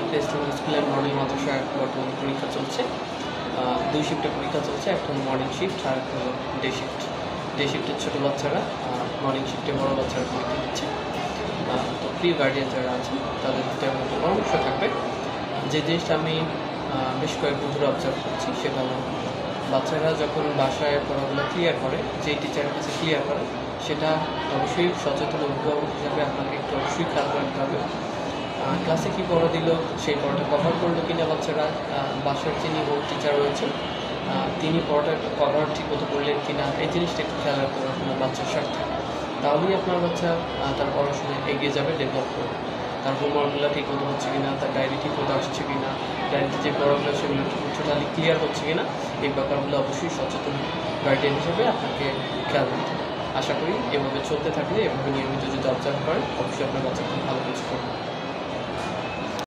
Islamic স্কুলের model মাদ্রাসার বর্তমানে পরীক্ষা চলছে। 2 শিফটে পরীক্ষা চলছে, একটা হলো মর্নিং শিফট আর একটা হলো ডে শিফট। ডে শিফটের ছোটো বাচ্চারা, মর্নিং শিফটে বড় বাচ্চারা পরীক্ষা দিচ্ছে। তো প্রিয় গার্ডিয়ান যারা আছেন তাদের প্রতি আমার একটা পরামর্শ থাকবে, যে জিনিসটা আমি বেশ কয়েকদিন ধরে অবজার্ভ করছি, সেটা হলো বাচ্চারা যখন বাসায় পড়াগুলো ক্লিয়ার করে, যেই টিচারের কাছে ক্লিয়ার করে, সেটা অবশ্যই সচেতন অভিভাবক হিসাবে আপনাকে একটু অবশ্যই খেয়াল রাখতে হবে। ক্লাসে কী পড়া দিল, সেই পড়াটা কভার করলো কিনা বাচ্চারা, বাসার যিনি হোম টিচার রয়েছেন তিনি পড়াটা কভার ঠিক মতো করলেন কিনা, এই জিনিসটা একটু খেয়াল রাখতে হবে আপনার বাচ্চার স্বার্থে। তাহলেই আপনার বাচ্চা তার পড়াশোনায় এগিয়ে যাবে, ডেভেলপ করবে। তার হোমওয়ার্কগুলো ঠিক মতো হচ্ছে কিনা, তার ডায়েরি ঠিক মতো আসছে কিনা, ডায়েরিতে যে পড়াগুলো সেগুলো টোটালি ক্লিয়ার হচ্ছে কিনা, এই ব্যাপারগুলো অবশ্যই সচেতন গার্ডিয়ান হিসেবে আপনাকে খেয়াল রাখতে হবে। আশা করি এভাবে চলতে থাকলে, এভাবে নিয়মিত যদি অবজার্ভ করেন, অবশ্যই আপনার বাচ্চা খুব ভালো কিছু করবে।